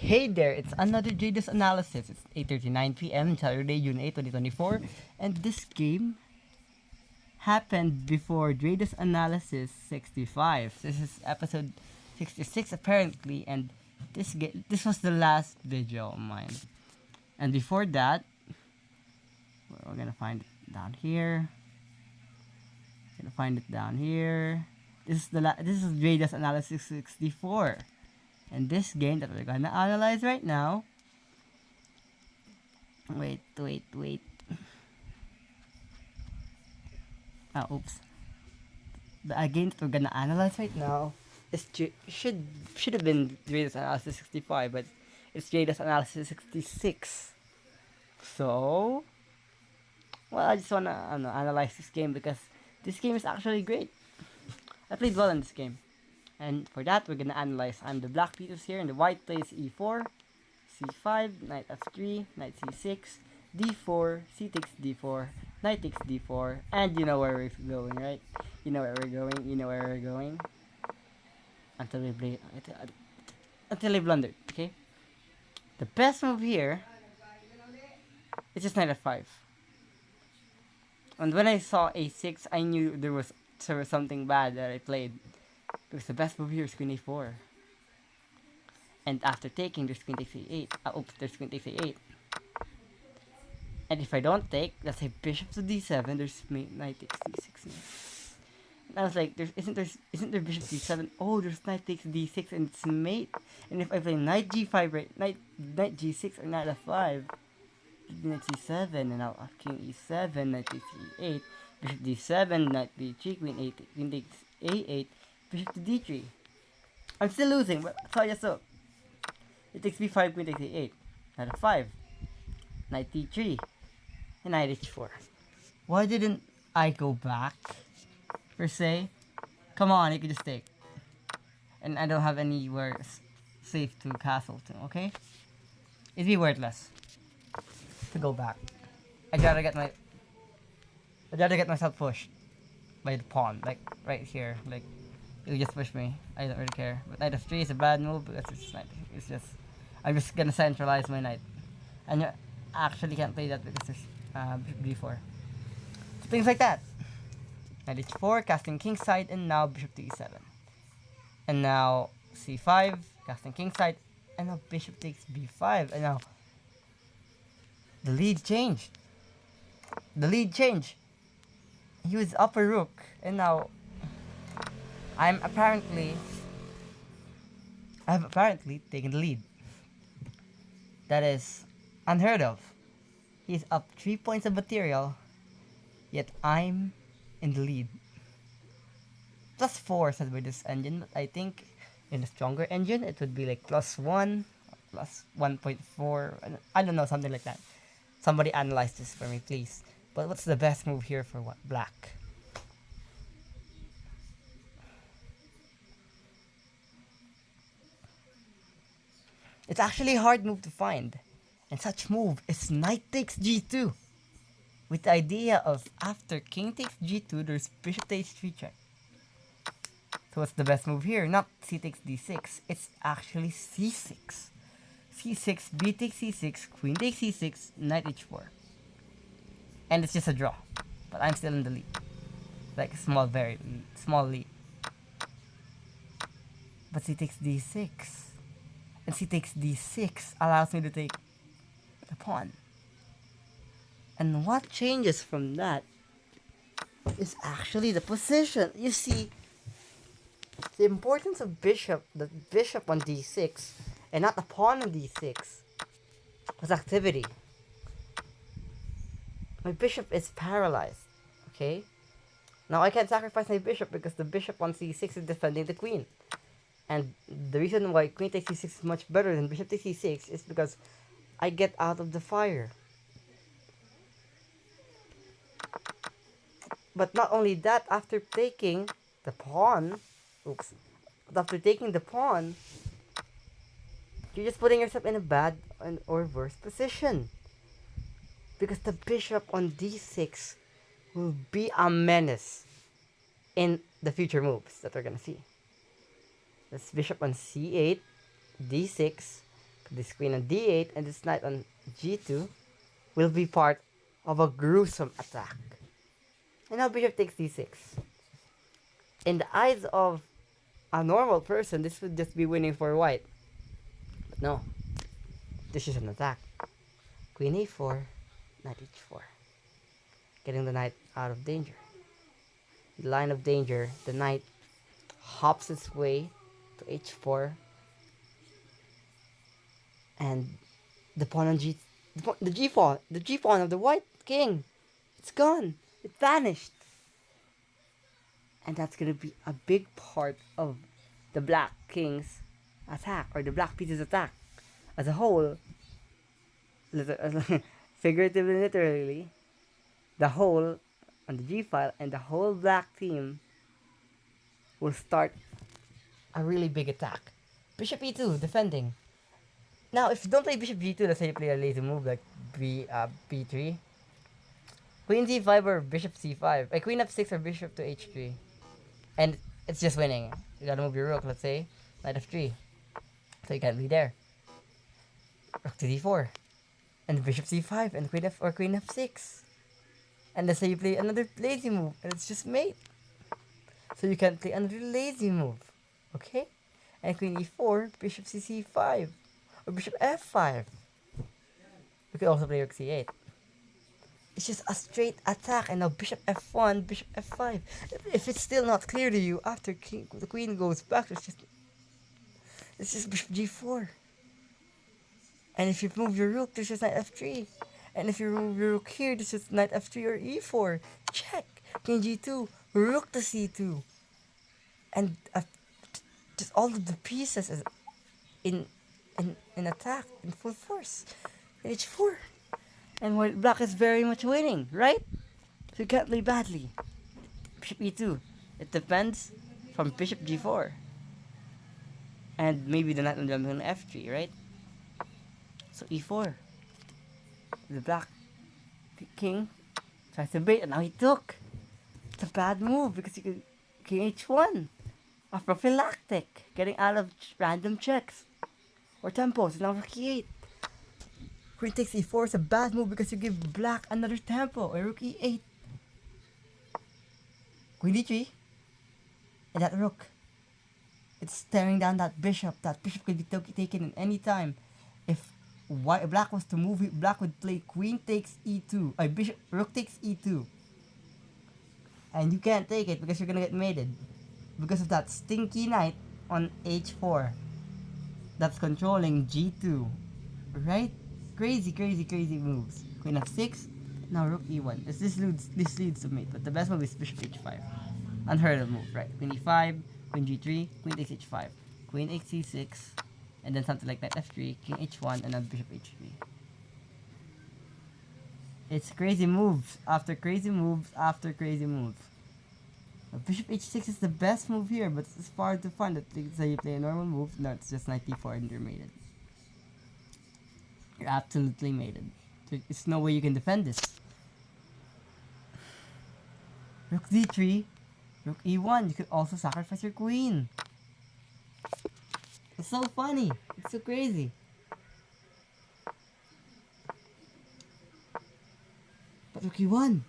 Hey there, it's another JD's analysis. It's 8:39 p.m. Saturday, June 8, 2024, and this game happened before JD's analysis 65. This is episode 66 apparently, and this was the last video of mine. And before that, we're gonna find it down here. Gonna find it down here. This is JD's analysis 64. And this game that we're gonna analyze right now. Wait. Oops. The game that we're gonna analyze right now should have been Jada's analysis 65, but it's Jada's analysis 66. So, well, I just wanna analyze this game because this game is actually great. I played well in this game. And for that, we're gonna analyze. I'm the black pieces here, and the white plays e4, c5, knight f3, knight c6, d4, c takes d4, knight takes d4, and you know where we're going, right? You know where we're going. You know where we're going. Until we play, until I blundered. Okay. The best move here is just knight f5. And when I saw a6, I knew there was something bad that I played. Because the best move here is queen a4. And after taking, there's queen takes a8. There's queen takes a8. And if I don't take, let's say bishop to d7, there's knight takes d6. And I was like, isn't there bishop d7? Oh, there's knight takes d6 and it's mate. And if I play knight g5, right, knight g6 or knight f5, knight c7, and now king e7, knight takes e8, bishop d7, knight d3, queen takes a8, bishop to d3. I'm still losing, but so it takes b5, queen takes a8, knight f5, knight d3, and knight h4. Why didn't I go back, per se? Come on, you can just take. And I don't have anywhere safe to castle to, okay? It'd be worthless to go back. I'd rather get myself pushed by the pawn, like right here, like you just push me. I don't really care. But knight f3 is a bad move because it's just I'm just gonna centralize my knight, and you actually can't play that because there's b4. So things like that. Knight h4, casting kingside, and now bishop to e7, and now c5, casting kingside, and now bishop takes b5, and now the lead changed. He was up a rook, and now I've apparently taken the lead. That is unheard of. He's up 3 points of material, yet I'm in the lead. Plus 4 said with this engine, but I think in a stronger engine it would be like plus 1, plus 1.4, I don't know, something like that. Somebody analyze this for me, please. But what's the best move here for what? Black. It's actually a hard move to find. And such move is knight takes g2. With the idea of after king takes g2, there's bishop takes 3 check. So what's the best move here? Not c takes d6. It's actually c6. c6, b takes c6, queen takes c6, knight h4. And it's just a draw. But I'm still in the lead. Like a very small lead. But c takes d6. And c takes d6 allows me to take the pawn. And what changes from that is actually the position. You see, the importance of the bishop on d6, and not the pawn on d6, was activity. My bishop is paralyzed, okay? Now I can't sacrifice my bishop because the bishop on c6 is defending the queen. And the reason why queen takes c6 is much better than bishop takes c6 is because I get out of the fire. But not only that, after taking the pawn, you're just putting yourself in a bad or worse position. Because the bishop on d6 will be a menace in the future moves that we're gonna see. That's bishop on c8, d6, this queen on d8 and this knight on g2 will be part of a gruesome attack. And now bishop takes d6. In the eyes of a normal person, this would just be winning for white. But no, this is an attack. Queen a4, knight h4. Getting the knight out of danger. The line of danger, the knight hops its way to h4. And the pawn on the g pawn of the white king, it's gone. It vanished. And that's gonna be a big part of the black king's attack, or the black piece's attack as a whole. Figuratively and literally, the whole on the g file and the whole black team will start a really big attack. Bishop e2, defending. Now, if you don't play bishop g2, let's say you play a lazy move like b3, queen c5 or bishop c5, queen f6 or bishop to h3, and it's just winning. You gotta move your rook, let's say knight f3, so you can't be there. Rook to d4, and bishop c5, and queen f6, and let's say you play another lazy move, and it's just mate, so you can't play another lazy move, okay? And queen e4, bishop c5, or bishop f5. You could also play rook c8. It's just a straight attack, and now bishop f1, bishop f5. If it's still not clear to you after the queen goes back, it's just bishop g4. And if you move your rook, there's just knight f3. And if you move your rook here, there's just knight f3 or e4. Check. King g2, rook to c2. And just all of the pieces is in attack, in full force. h4. And white black is very much winning, right? So you can't play badly. Bishop e2. It depends from bishop g4. And maybe the knight on f3, right? So e4. The black king tries to bait, and now he took. It's a bad move because you could king h1. A prophylactic. Getting out of random checks. Or tempos. And now rook e8. Queen takes e4 is a bad move because you give black another tempo. Or rook e8. Queen d3. And that rook. It's staring down that bishop. That bishop could be taken at any time. If black was to move, black would play queen takes e2. Rook takes e2. And you can't take it because you're gonna get mated. Because of that stinky knight on h4. That's controlling g2. Right? Crazy, crazy, crazy moves. Queen f6. Now rook e1. This leads to mate. But the best move is bishop h5. Unheard of move, right? Queen e5, queen g3, queen takes h5, queen takes c6, and then something like that f3, king h1, and then bishop h3. It's crazy moves after crazy moves after crazy moves. But bishop h6 is the best move here, but it's hard to find it. So you play a normal move, no, it's just knight d4 and you're mated. You're absolutely mated. There's no way you can defend this. Rook d3, rook e1, you could also sacrifice your queen. It's so funny. It's so crazy. But rook e1.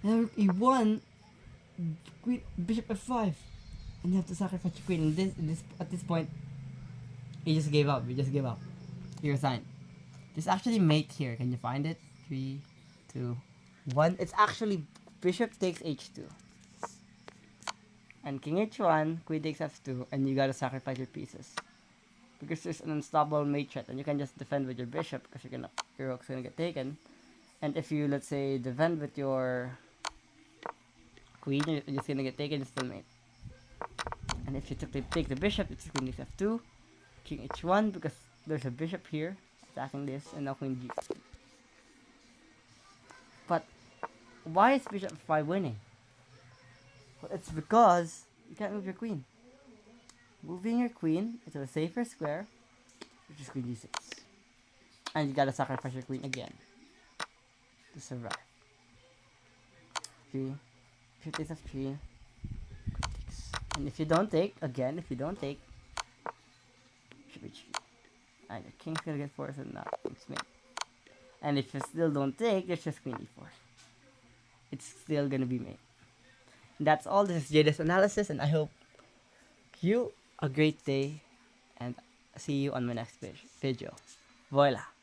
And rook e1, queen, bishop f5. And you have to sacrifice your queen. And at this point, you just gave up. You just gave up. You're assigned. There's actually mate here. Can you find it? 3, 2, 1. It's actually bishop takes h2. And king h1, queen takes f2, and you gotta sacrifice your pieces. Because there's an unstoppable mate threat, and you can just defend with your bishop because your rook's gonna get taken. And if you, let's say, defend with your queen, you're just gonna get taken, it's still mate. And if you take the bishop, it's queen takes f2, king h1, because there's a bishop here attacking this, and now queen g2. But why is bishop f5 winning? Well, it's because you can't move your queen. Moving your queen into a safer square, which is queen g6. And you gotta sacrifice your queen again to survive. 3, bishop takes f3, queen takes. And if you don't take, bishop h3. And your king's gonna get forced and not king's mate. And if you still don't take, it's just queen e4. It's still gonna be mate. That's all. This is Jada's analysis, and I hope you a great day, and see you on my next video. Voila.